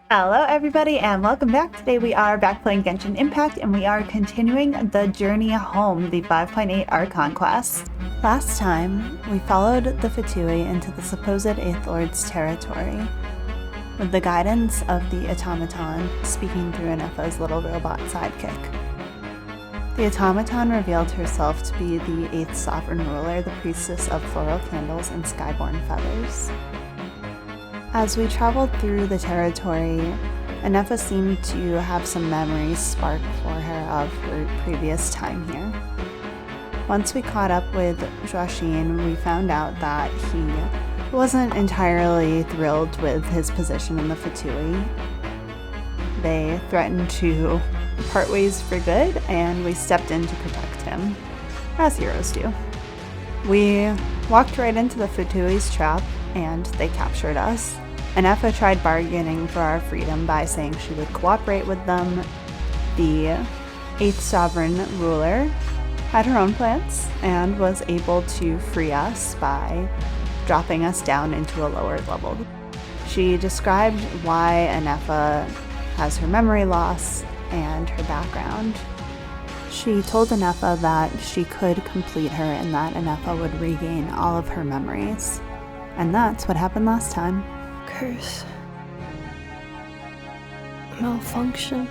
Hello everybody and welcome back. Today we are back playing Genshin Impact and we are continuing the journey home, the 5.8 Archon quest. Last time, we followed the Fatui into the supposed 8th Lord's territory, with the guidance of the automaton speaking through Ineffa's little robot sidekick. The automaton revealed herself to be the 8th sovereign ruler, the priestess of floral candles and skyborn feathers. As we traveled through the territory, Ineffa seemed to have some memories spark for her of her previous time here. Once we caught up with Joachim, we found out that he wasn't entirely thrilled with his position in the Fatui. They threatened to part ways for good, and we stepped in to protect him, as heroes do. We walked right into the Fatui's trap, and they captured us. Ineffa tried bargaining for our freedom by saying she would cooperate with them. The 8th sovereign ruler had her own plans and was able to free us by dropping us down into a lower level. She described why Ineffa has her memory loss and her background. She told Ineffa that she could complete her and that Ineffa would regain all of her memories. And that's what happened last time. Curse. Malfunction.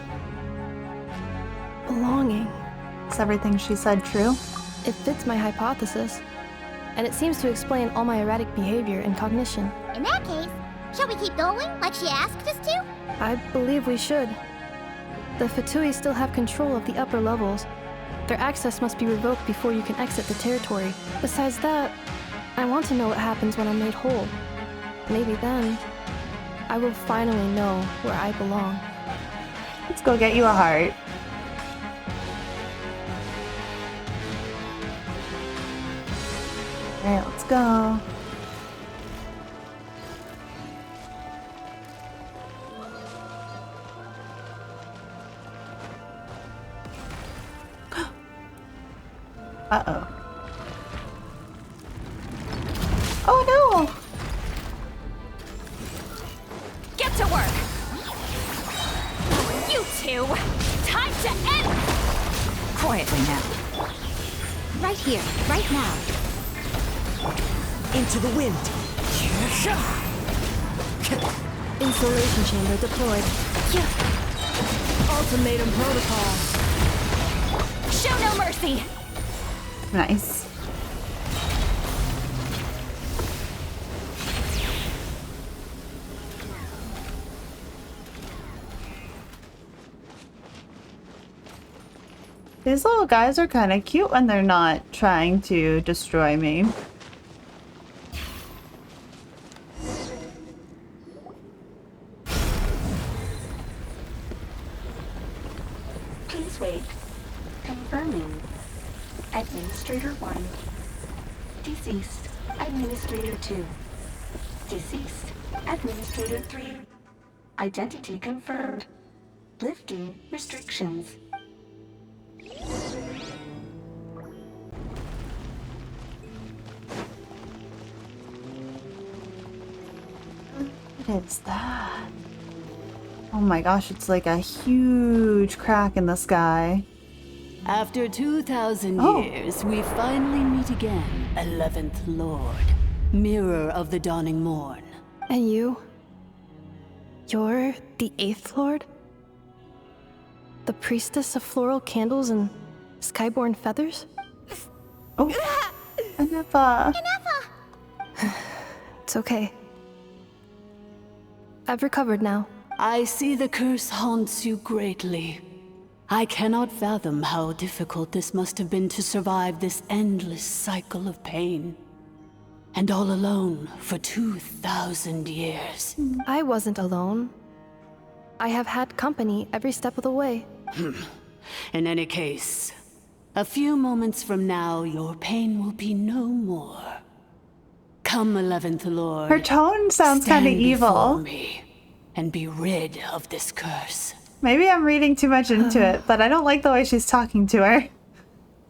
Belonging. Is everything she said true? It fits my hypothesis, and it seems to explain all my erratic behavior and cognition. In that case, shall we keep going like she asked us to? I believe we should. The Fatui still have control of the upper levels. Their access must be revoked before you can exit the territory. Besides that, I want to know what happens when I'm made whole. Maybe then, I will finally know where I belong. Let's go get you a heart. Alright, let's go. Uh-oh. Oh no! Get to work! You two! Time to end! Quietly now. Right here, right now. Into the wind! Insulation chamber deployed. Ultimatum protocol. Show no mercy! Nice. These little guys are kind of cute when they're not trying to destroy me. Please wait. Confirming. Administrator 1. Deceased. Administrator 2. Deceased. Administrator 3. Identity confirmed. Lifting restrictions. What is that? Oh my gosh, it's like a huge crack in the sky. After 2,000 Oh. years, we finally meet again, 11th Lord, Mirror of the Dawning Morn. And you? You're the 8th Lord? The priestess of floral candles and skyborn feathers? Oh, Ineffa. It's okay. I've recovered now. I see the curse haunts you greatly. I cannot fathom how difficult this must have been to survive this endless cycle of pain. And all alone for 2,000 years. I wasn't alone. I have had company every step of the way. In any case, a few moments from now, your pain will be no more. Come, 11th Lord. Her tone sounds kind of stand before evil. me and be rid of this curse. Maybe I'm reading too much into it, but I don't like the way she's talking to her.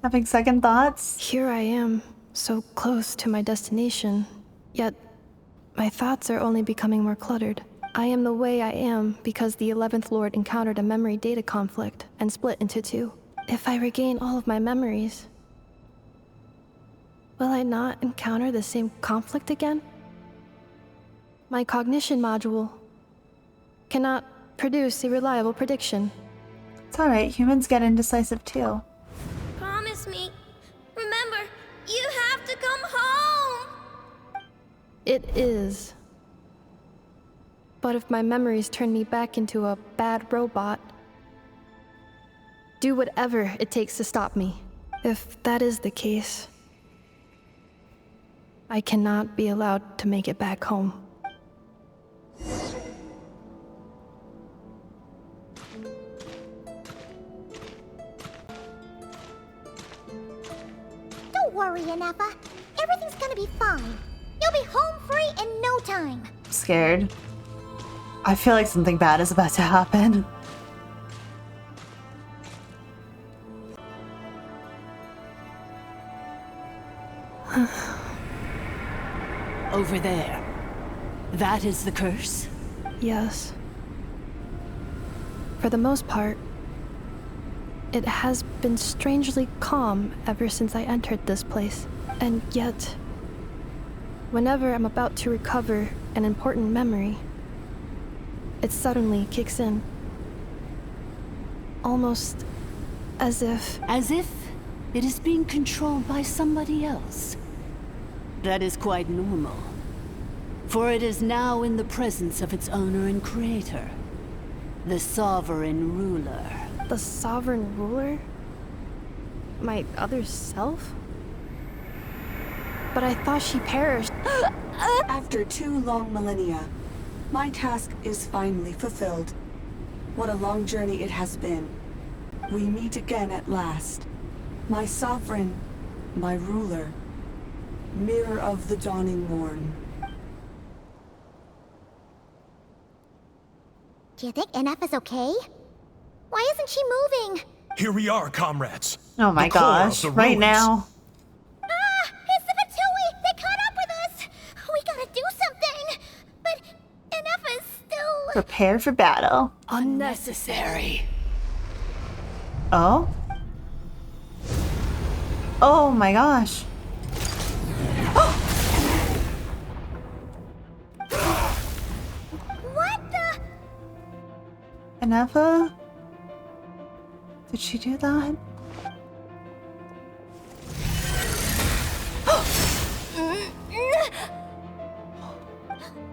Having second thoughts? Here I am, so close to my destination, yet my thoughts are only becoming more cluttered. I am the way I am because the 11th Lord encountered a memory data conflict and split into two. If I regain all of my memories, will I not encounter the same conflict again? My cognition module cannot produce a reliable prediction. It's alright, humans get indecisive too. Promise me. Remember, you have to come home. It is. But if my memories turn me back into a bad robot, do whatever it takes to stop me. If that is the case, I cannot be allowed to make it back home. Don't worry, Ineffa. Everything's gonna be fine. You'll be home free in no time. I'm scared. I feel like something bad is about to happen. Over there. That is the curse? Yes. For the most part, it has been strangely calm ever since I entered this place. And yet, whenever I'm about to recover an important memory, it suddenly kicks in. Almost as if... As if it is being controlled by somebody else. That is quite normal. For it is now in the presence of its owner and creator, the sovereign ruler. The sovereign ruler? My other self? But I thought she perished. After 2 long millennia, my task is finally fulfilled. What a long journey it has been. We meet again at last. My sovereign, my ruler, mirror of the dawning morn. Do you think Ineffa's okay? Why isn't she moving? Here we are, comrades. Oh my The core of gosh, the right ruins. now. Ah! It's the Fatui! They caught up with us! We gotta do something! But Ineffa's still... Prepare for battle. Unnecessary. Oh? Oh my gosh. What the... Ineffa? Did she do that?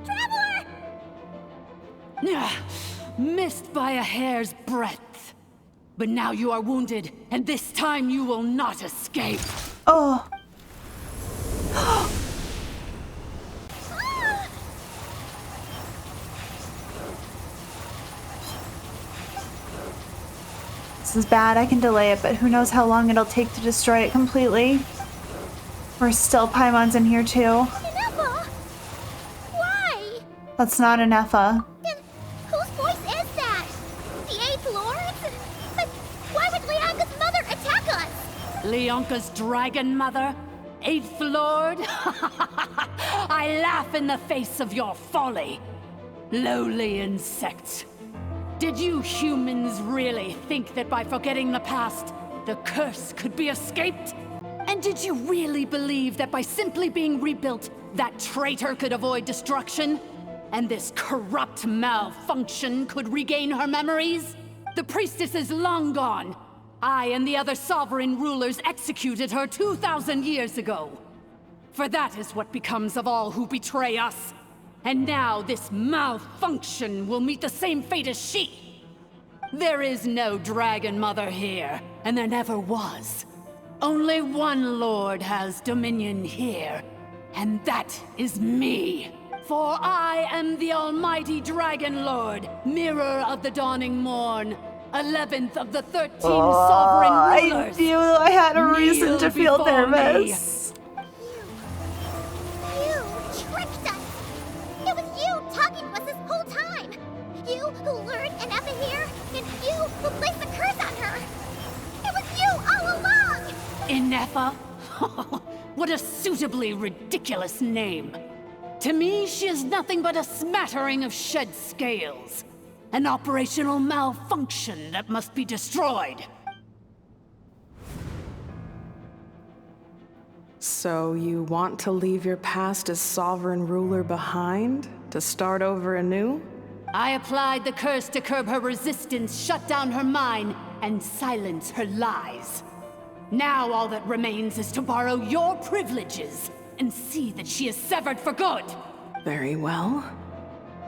Traveler! Missed by a hair's breadth. But now you are wounded, and this time you will not escape. Oh. This is bad. I can delay it, but who knows how long it'll take to destroy it completely. We're still Paimons in here too. Ineffa! Why? That's not Ineffa. Then whose voice is that? The 8th Lord's? But why would Leanga's mother attack us? Leonka's dragon mother? 8th Lord? I laugh in the face of your folly. Lowly insects. Did you humans really think that by forgetting the past, the curse could be escaped? And did you really believe that by simply being rebuilt, that traitor could avoid destruction? And this corrupt malfunction could regain her memories? The priestess is long gone. I and the other sovereign rulers executed her 2,000 years ago. For that is what becomes of all who betray us. And now this malfunction will meet the same fate as she. There is no Dragon Mother here, and there never was. Only one Lord has dominion here, and that is me. For I am the almighty Dragon Lord, mirror of the dawning morn, 11th of the 13 sovereign rulers. I knew I had a reason Kneel to feel before nervous. You tricked us! It was you talking to us this whole time! You who lured Ineffa here, and you who placed the curse on her! It was you all along! Ineffa? What a suitably ridiculous name. To me, she is nothing but a smattering of shed scales. An operational malfunction that must be destroyed. So you want to leave your past as sovereign ruler behind? To start over anew? I applied the curse to curb her resistance, shut down her mind, and silence her lies. Now all that remains is to borrow your privileges and see that she is severed for good. Very well.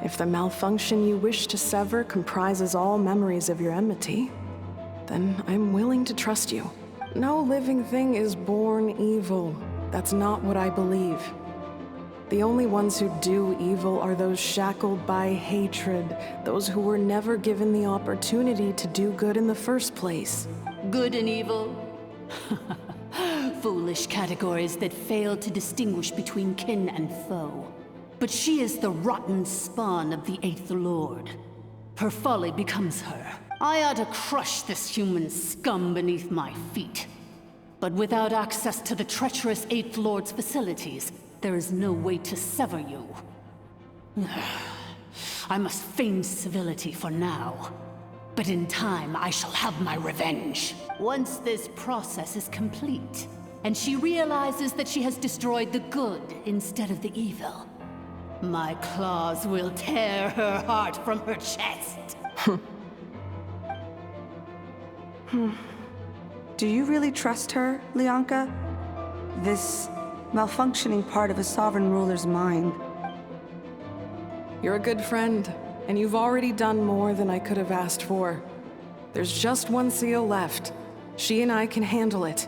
If the malfunction you wish to sever comprises all memories of your enmity, then I'm willing to trust you. No living thing is born evil. That's not what I believe. The only ones who do evil are those shackled by hatred, those who were never given the opportunity to do good in the first place. Good and evil? Foolish categories that fail to distinguish between kin and foe. But she is the rotten spawn of the 8th Lord. Her folly becomes her. I ought to crush this human scum beneath my feet. But without access to the treacherous 8th Lord's facilities, there is no way to sever you. I must feign civility for now. But in time, I shall have my revenge. Once this process is complete, and she realizes that she has destroyed the good instead of the evil, my claws will tear her heart from her chest. Do you really trust her, Lianka? This malfunctioning part of a sovereign ruler's mind. You're a good friend, and you've already done more than I could have asked for. There's just one seal left. She and I can handle it.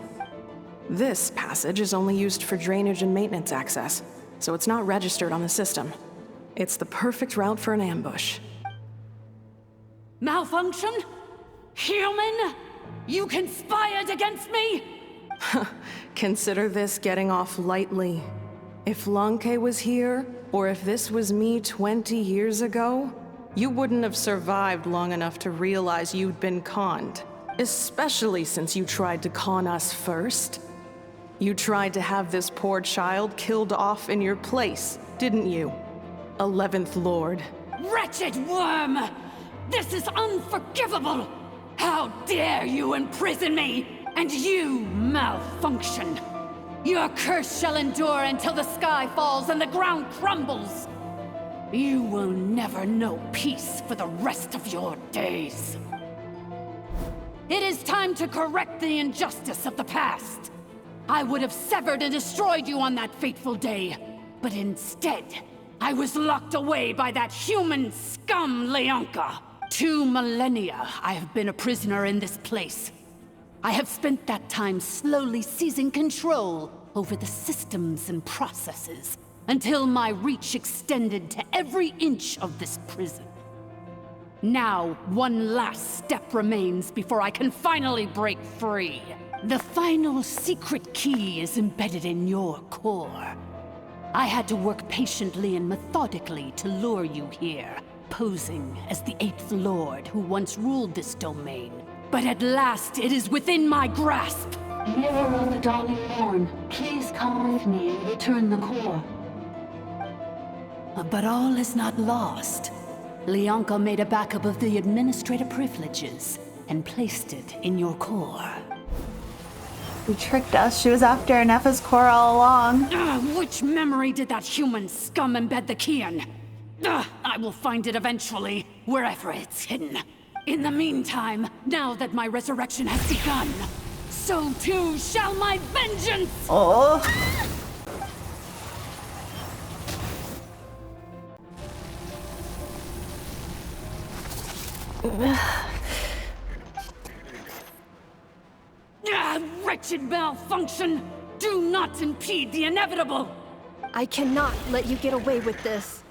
This passage is only used for drainage and maintenance access, so it's not registered on the system. It's the perfect route for an ambush. Malfunction? Human? You conspired against me? Consider this getting off lightly. If Lanke was here, or if this was me 20 years ago, you wouldn't have survived long enough to realize you'd been conned. Especially since you tried to con us first. You tried to have this poor child killed off in your place, didn't you? 11th Lord. Wretched worm! This is unforgivable! How dare you imprison me! And you, malfunction! Your curse shall endure until the sky falls and the ground crumbles! You will never know peace for the rest of your days. It is time to correct the injustice of the past. I would have severed and destroyed you on that fateful day, but instead, I was locked away by that human scum, Lianka. 2 millennia I have been a prisoner in this place. I have spent that time slowly seizing control over the systems and processes, until my reach extended to every inch of this prison. Now, one last step remains before I can finally break free. The final secret key is embedded in your core. I had to work patiently and methodically to lure you here, posing as the 8th Lord who once ruled this domain. But at last, it is within my grasp! Mirror of the Dawning Morn, please come with me and return the core. But all is not lost. Lianka made a backup of the administrator privileges and placed it in your core. You tricked us. She was after Ineffa's core all along. Which memory did that human scum embed the key in? I will find it eventually, wherever it's hidden. In the meantime, now that my resurrection has begun, so too shall my vengeance! Oh. Wretched malfunction! Do not impede the inevitable! I cannot let you get away with this.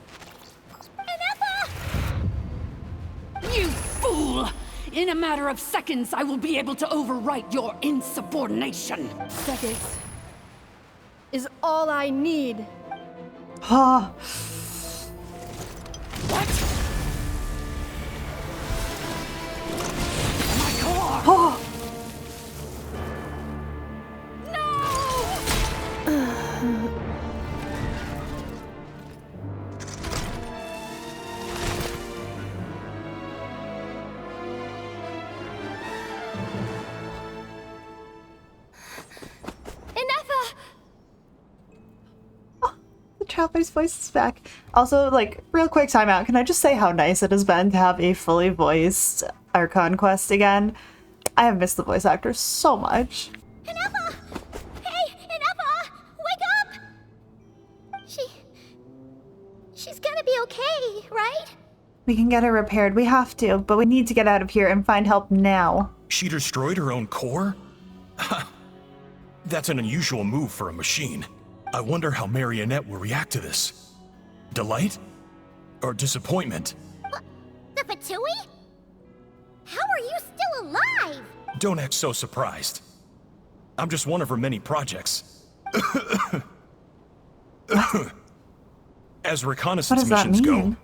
You fool! In a matter of seconds, I will be able to overwrite your insubordination! Seconds is all I need. Oh. What? My core! Oh. Traveler's voice is back. Also, like, real quick timeout. Can I just say how nice it has been to have a fully voiced Archon quest again? I have missed the voice actors so much. Ineffa! Hey, Ineffa! Wake up! She's gonna be okay, right? We can get her repaired. We have to, but we need to get out of here and find help now. She destroyed her own core? That's an unusual move for a machine. I wonder how Marionette will react to this. Delight? Or disappointment? What? The Fatui? How are you still alive? Don't act so surprised. I'm just one of her many projects. As reconnaissance missions go,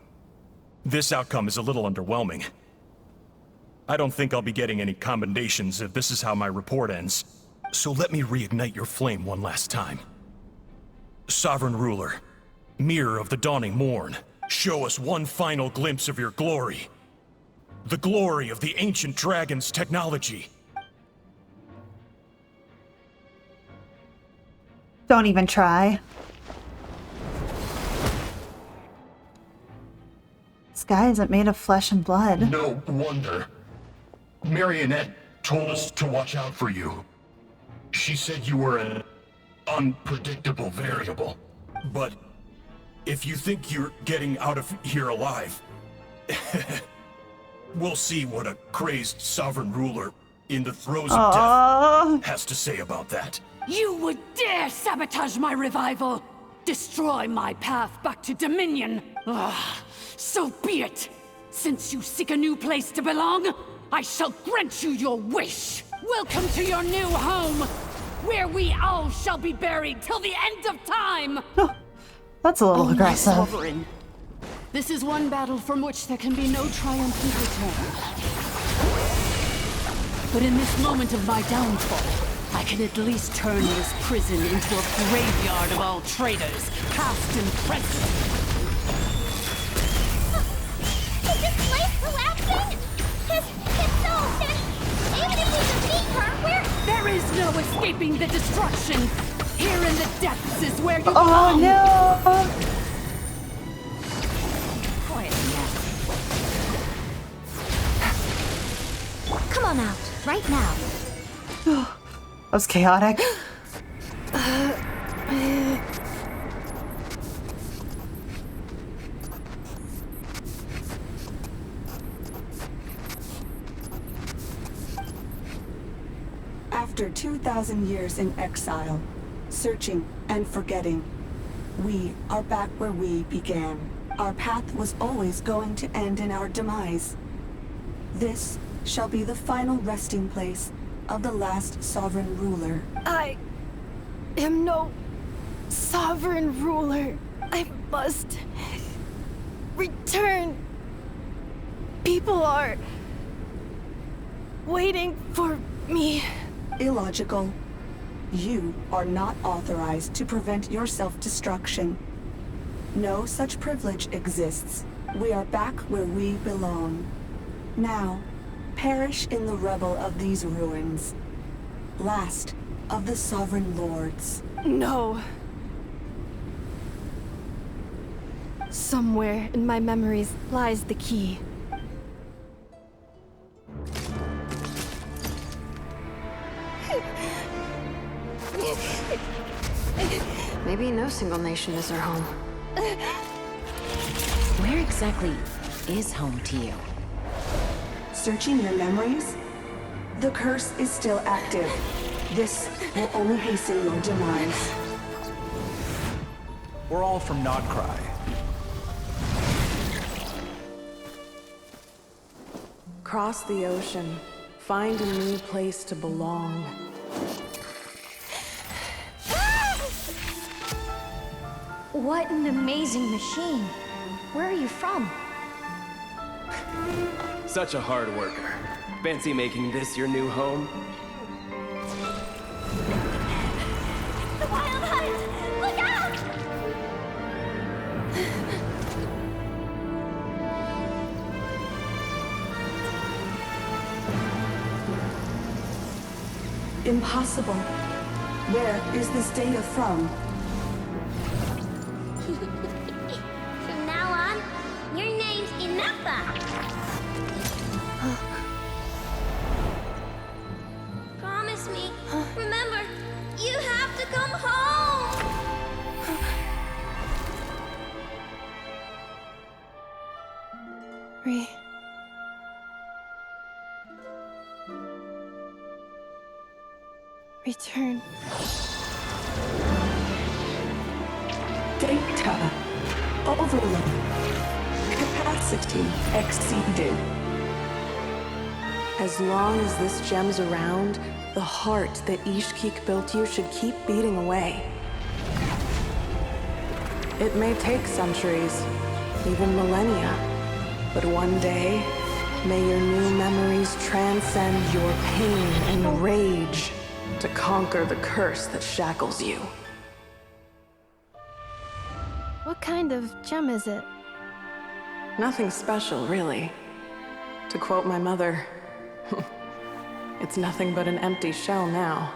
this outcome is a little underwhelming. I don't think I'll be getting any commendations if this is how my report ends. So let me reignite your flame one last time. Sovereign Ruler, Mirror of the Dawning Morn, show us one final glimpse of your glory. The glory of the ancient dragon's technology. Don't even try. This guy isn't made of flesh and blood. No wonder. Marionette told us to watch out for you. She said you were an unpredictable variable. But if you think you're getting out of here alive, we'll see what a crazed sovereign ruler in the throes of death has to say about that. You would dare sabotage my revival! Destroy my path back to Dominion! So be it! Since you seek a new place to belong, I shall grant you your wish! Welcome to your new home, where we all shall be buried till the end of time! That's a little aggressive. Sovereign. This is one battle from which there can be no triumphant return. But in this moment of my downfall, I can at least turn this prison into a graveyard of all traitors, past and present. Is this place collapsing? If so, then even if we defeat her, There is no escaping the destruction! Here in the depths is where you Oh belong! no! Quiet now. Come on out, right now. That was chaotic. After 2,000 years in exile, searching and forgetting, we are back where we began. Our path was always going to end in our demise. This shall be the final resting place of the last sovereign ruler. I am no sovereign ruler. I must return. People are waiting for me. Illogical. You are not authorized to prevent your self-destruction. No such privilege exists. We are back where we belong. Now, perish in the rubble of these ruins. Last of the sovereign lords. No. Somewhere in my memories lies the key. Maybe no single nation is our home. Where exactly is home to you? Searching your memories? The curse is still active. This will only hasten your demise. We're all from Nod Krai. Cross the ocean. Find a new place to belong. What an amazing machine. Where are you from? Such a hard worker. Fancy making this your new home? The Wild Hunt! Look out! Impossible. Where is this data from? Return. Data overload. Capacity exceeded. As long as this gem's around, the heart that Ishkik built you should keep beating away. It may take centuries, even millennia, but one day, may your new memories transcend your pain and rage to conquer the curse that shackles you. What kind of gem is it? Nothing special, really. To quote my mother, it's nothing but an empty shell now.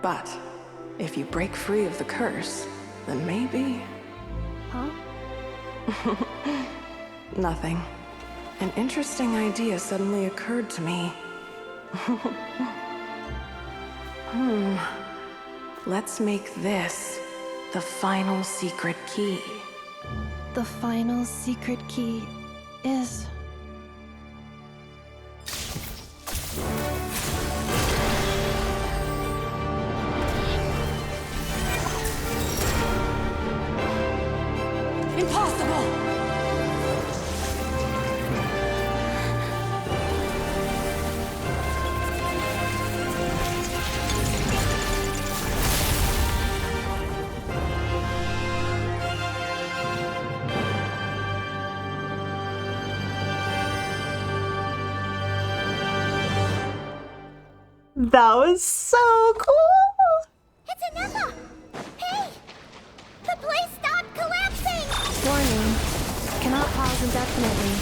But if you break free of the curse, then maybe... Huh? Nothing. An interesting idea suddenly occurred to me. Let's make this the final secret key. The final secret key is... Impossible! That was so cool! It's Ineffa! Hey! The place stopped collapsing! Warning. Cannot pause indefinitely.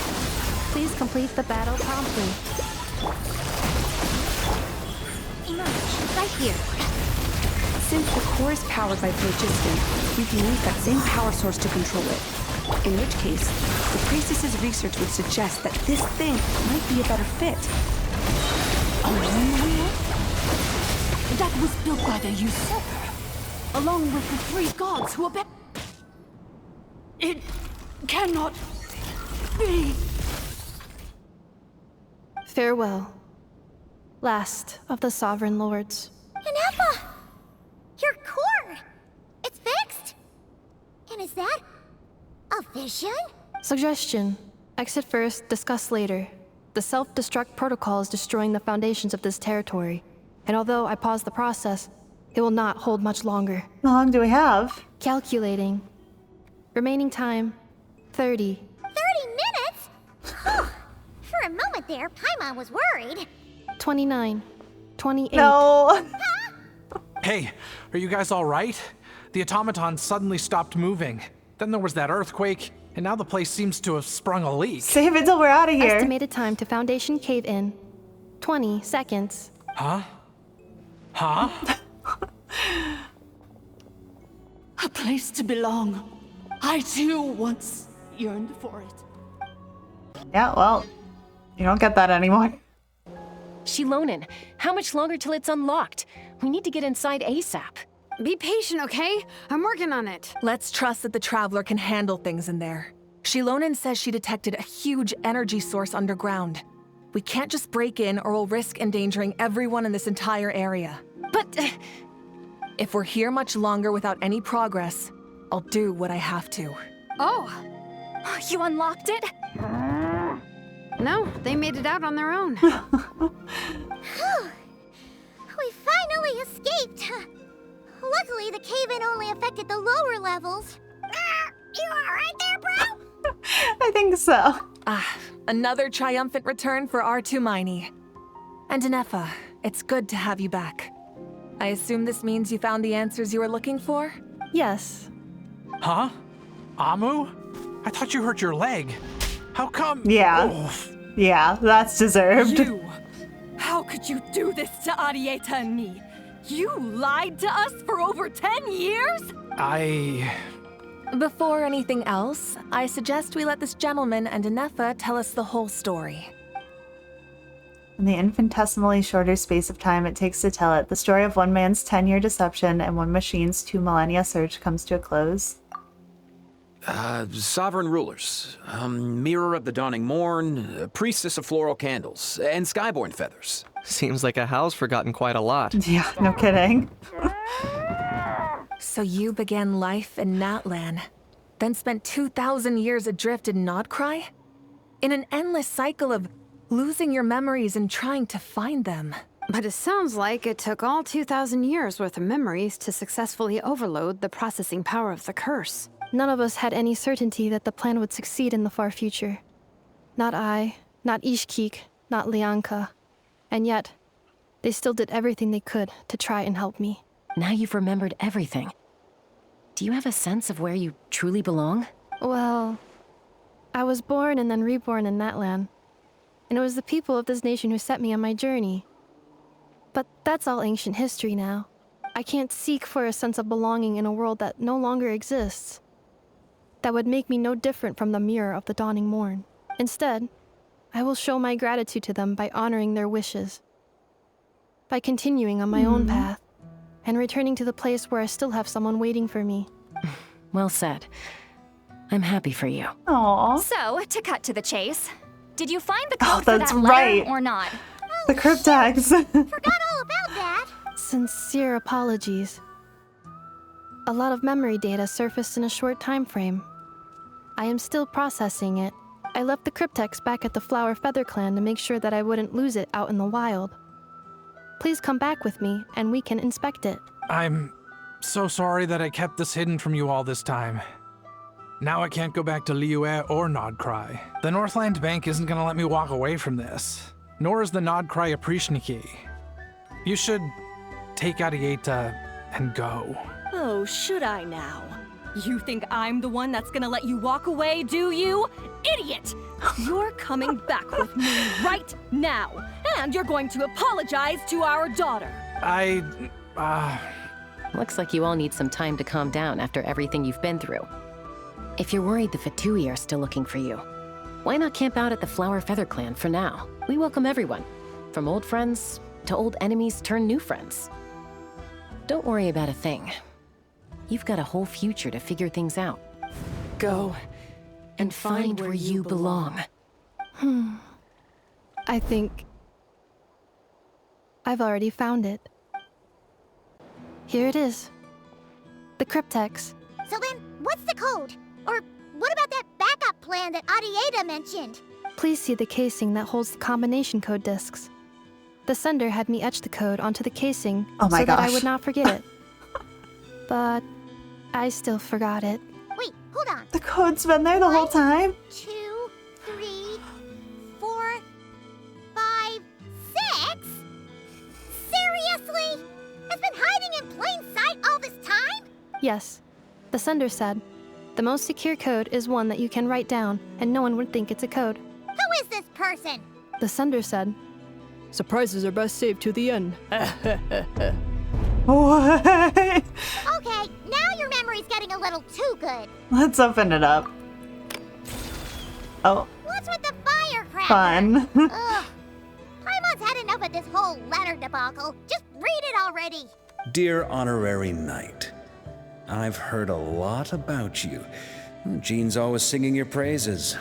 Please complete the battle promptly. Emerge, right here. Since the core is powered by phlogiston, we can use that same power source to control it. In which case, the priestess's research would suggest that this thing might be a better fit. A moon wheel? That was built by the usurper, along with the three gods who obey. It cannot be. Farewell. Last of the Sovereign Lords. Ineffa! Your core! It's fixed! And is that a vision? Suggestion. Exit first, discuss later. The self-destruct protocol is destroying the foundations of this territory. And although I paused the process, it will not hold much longer. How long do we have? Calculating. Remaining time, 30. 30 minutes? Whew. For a moment there, Paimon was worried. 29. 28. No! Hey, are you guys all right? The automaton suddenly stopped moving. Then there was that earthquake, and now the place seems to have sprung a leak. Save it till we're out of here. Estimated time to Foundation cave-in, 20 seconds. Huh? Huh? A place to belong. I too once yearned for it. Yeah, well, you don't get that anymore. Shilonen, how much longer till it's unlocked? We need to get inside ASAP. Be patient, okay? I'm working on it. Let's trust that the Traveler can handle things in there. Shilonen says she detected a huge energy source underground. We can't just break in or we'll risk endangering everyone in this entire area. But... if we're here much longer without any progress, I'll do what I have to. Oh! You unlocked it? No, they made it out on their own. We finally escaped! Luckily, the cave-in only affected the lower levels. You alright there, bro? I think so. Another triumphant return for R2 Miney. And Ineffa, it's good to have you back. I assume this means you found the answers you were looking for? Yes. Huh? Amu? I thought you hurt your leg. How come? Yeah. Oof. Yeah, that's deserved. You! How could you do this to Arieta and me? You lied to us for over 10 years? Before anything else, I suggest we let this gentleman and Ineffa tell us the whole story. In the infinitesimally shorter space of time it takes to tell it, the story of one man's 10-year deception and one machine's 2 millennia search comes to a close. Sovereign rulers, mirror of the dawning morn, priestess of floral candles, and skyborn feathers. Seems like a howl's forgotten quite a lot. Yeah, no kidding. So you began life in Natlan, then spent 2,000 years adrift in Nod Krai? In an endless cycle of losing your memories and trying to find them. But it sounds like it took all 2,000 years worth of memories to successfully overload the processing power of the curse. None of us had any certainty that the plan would succeed in the far future. Not I, not Ishkik, not Lianka. And yet, they still did everything they could to try and help me. Now you've remembered everything. Do you have a sense of where you truly belong? Well, I was born and then reborn in Natlan. And it was the people of this nation who set me on my journey. But that's all ancient history now. I can't seek for a sense of belonging in a world that no longer exists. That would make me no different from the mirror of the dawning morn. Instead, I will show my gratitude to them by honoring their wishes. By continuing on my own path, and returning to the place where I still have someone waiting for me. Well said. I'm happy for you. Aww. So, to cut to the chase, did you find the code for that letter right. or not? The cryptags. Forgot all about that. Sincere apologies. A lot of memory data surfaced in a short time frame. I am still processing it. I left the cryptex back at the Flower Feather Clan to make sure that I wouldn't lose it out in the wild. Please come back with me, and we can inspect it. I'm so sorry that I kept this hidden from you all this time. Now I can't go back to Liyue or Nod Krai. The Northland Bank isn't gonna let me walk away from this, nor is the Nod Krai Aprishniki. You should take Arieta and go. Oh, should I now? You think I'm the one that's gonna let you walk away, do you? Idiot! You're coming back with me right now, and you're going to apologize to our daughter. Looks like you all need some time to calm down after everything you've been through. If you're worried the Fatui are still looking for you, why not camp out at the Flower Feather Clan for now? We welcome everyone, from old friends to old enemies turned new friends. Don't worry about a thing. You've got a whole future to figure things out. Go and find where you belong. I think I've already found it. Here it is. The cryptex. So then, what's the code? Or what about that backup plan that Arieta mentioned? Please see the casing that holds the combination code discs. The sender had me etch the code onto the casing so that I would not forget it. But I still forgot it. Wait, hold on. The code's been there the whole time? 2, 3, 4, 5, 6? Seriously? It's been hiding in plain sight all this time? Yes. The sender said, the most secure code is one that you can write down, and no one would think it's a code. Who is this person? The sender said, surprises are best saved to the end. What? Okay, now your memory's getting a little too good. Let's open it up. Oh. What's with the firecracker? Fun. Ugh. Paimon's had enough of this whole letter debacle. Just read it already. Dear Honorary Knight, I've heard a lot about you. Jean's always singing your praises.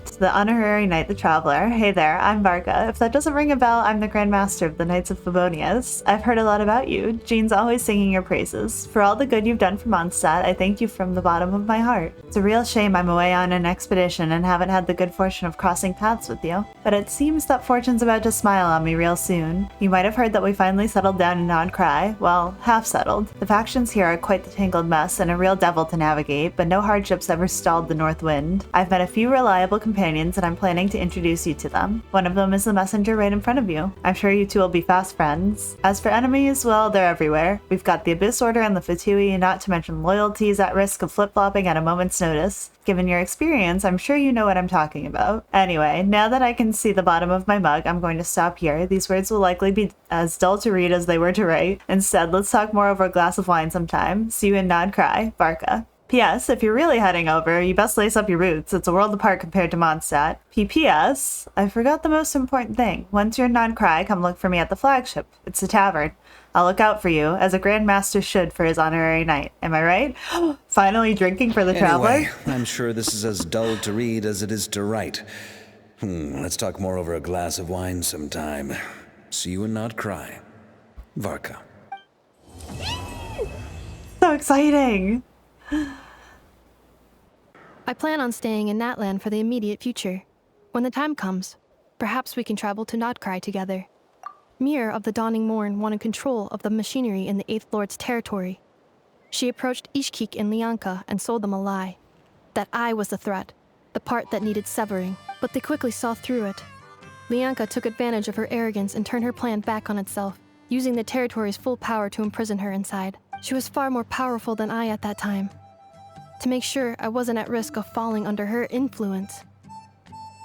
To the Honorary Knight the Traveler. Hey there, I'm Varka. If that doesn't ring a bell, I'm the Grand Master of the Knights of Favonius. I've heard a lot about you. Jean's always singing your praises. For all the good you've done for Mondstadt, I thank you from the bottom of my heart. It's a real shame I'm away on an expedition and haven't had the good fortune of crossing paths with you. But it seems that fortune's about to smile on me real soon. You might have heard that we finally settled down in Nod Krai. Well, half settled. The factions here are quite the tangled mess and a real devil to navigate, but no hardships ever stalled the North Wind. I've met a few reliable companions and I'm planning to introduce you to them. One of them is the messenger right in front of you. I'm sure you two will be fast friends. As for enemies, well, they're everywhere. We've got the Abyss Order and the Fatui, not to mention loyalties at risk of flip-flopping at a moment's notice. Given your experience, I'm sure you know what I'm talking about. Anyway, now that I can see the bottom of my mug, I'm going to stop here. These words will likely be as dull to read as they were to write. Instead, let's talk more over a glass of wine sometime. See you in Nod Krai, Varka. P.S. If you're really heading over, you best lace up your boots. It's a world apart compared to Mondstadt. P.P.S. I forgot the most important thing. Once you're in Nod Krai, come look for me at the flagship. It's the tavern. I'll look out for you, as a Grand Master should for his honorary knight. Am I right? Finally drinking for the traveler? Anyway, I'm sure this is as dull to read as it is to write. Let's talk more over a glass of wine sometime. See you in Nod Krai. Varka. So exciting! I plan on staying in Natlan for the immediate future. When the time comes, perhaps we can travel to Nod Krai together. Mir of the Dawning Morn wanted control of the machinery in the Eighth Lord's territory. She approached Ishkik and Lianka and sold them a lie. That I was the threat, the part that needed severing, but they quickly saw through it. Lianka took advantage of her arrogance and turned her plan back on itself, using the territory's full power to imprison her inside. She was far more powerful than I at that time. To make sure I wasn't at risk of falling under her influence,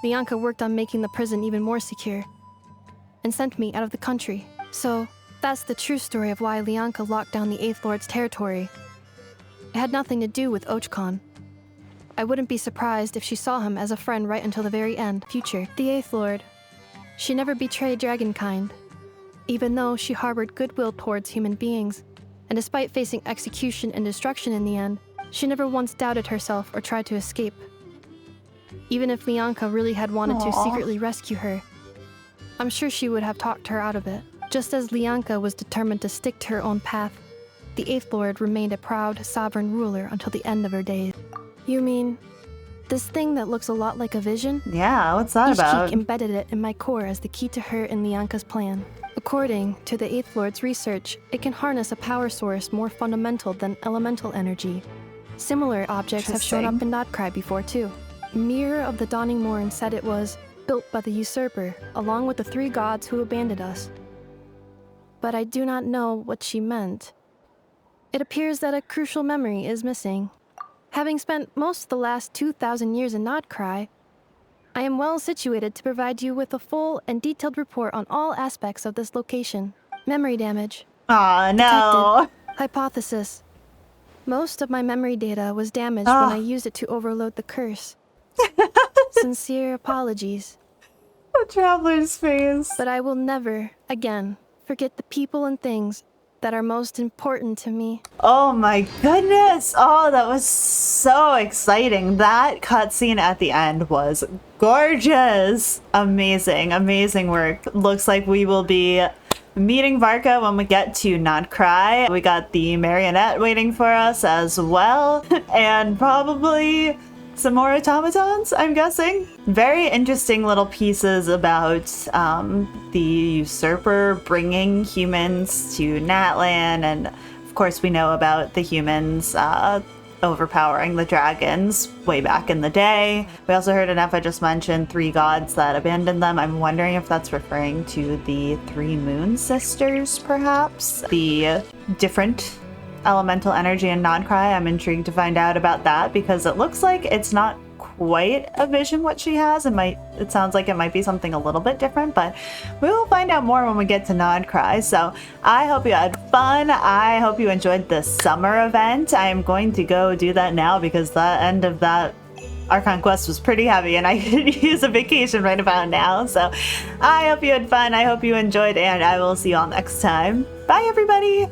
Lianka worked on making the prison even more secure, and sent me out of the country. So, that's the true story of why Lianka locked down the Eighth Lord's territory. It had nothing to do with Ochkon. I wouldn't be surprised if she saw him as a friend right until the very end. Future. The Eighth Lord. She never betrayed Dragonkind, even though she harbored goodwill towards human beings, and despite facing execution and destruction in the end, she never once doubted herself or tried to escape. Even if Lianka really had wanted to secretly rescue her, I'm sure she would have talked her out of it. Just as Lianka was determined to stick to her own path, the Eighth Lord remained a proud, sovereign ruler until the end of her days. You mean, this thing that looks a lot like a vision? Yeah, what's that about? Ishkik embedded it in my core as the key to her and Lianka's plan. According to the Eighth Lord's research, it can harness a power source more fundamental than elemental energy. Similar objects have shown up in Nod Krai before too. Mir of the Dawning Morn said it was built by the usurper, along with the 3 gods who abandoned us. But I do not know what she meant. It appears that a crucial memory is missing. Having spent most of the last 2,000 years in Nod Krai, I am well situated to provide you with a full and detailed report on all aspects of this location. Memory damage. Aw, no. Detected. Hypothesis. Most of my memory data was damaged when I used it to overload the curse. Sincere apologies. The traveler's face. But I will never, again, forget the people and things that are most important to me. Oh my goodness! Oh, that was so exciting. That cutscene at the end was gorgeous. Amazing, amazing work. Looks like we will be meeting Varka when we get to Nod Krai. We got the marionette waiting for us as well. And probably some more automatons, I'm guessing. Very interesting little pieces about the usurper bringing humans to Natlan, and of course we know about the humans overpowering the dragons way back in the day. We also heard Ineffa just mention 3 gods that abandoned them. I'm wondering if that's referring to the 3 moon sisters, perhaps? The different elemental energy in Nod Krai. I'm intrigued to find out about that because it looks like it's not quite a vision what she has. It sounds like it might be something a little bit different, but we will find out more when we get to Nod Krai. So I hope you had fun. I hope you enjoyed the summer event. I am going to go do that now because the end of that Archon quest was pretty heavy and I could use a vacation right about now. So I hope you had fun. I hope you enjoyed, and I will see you all next time. Bye, everybody.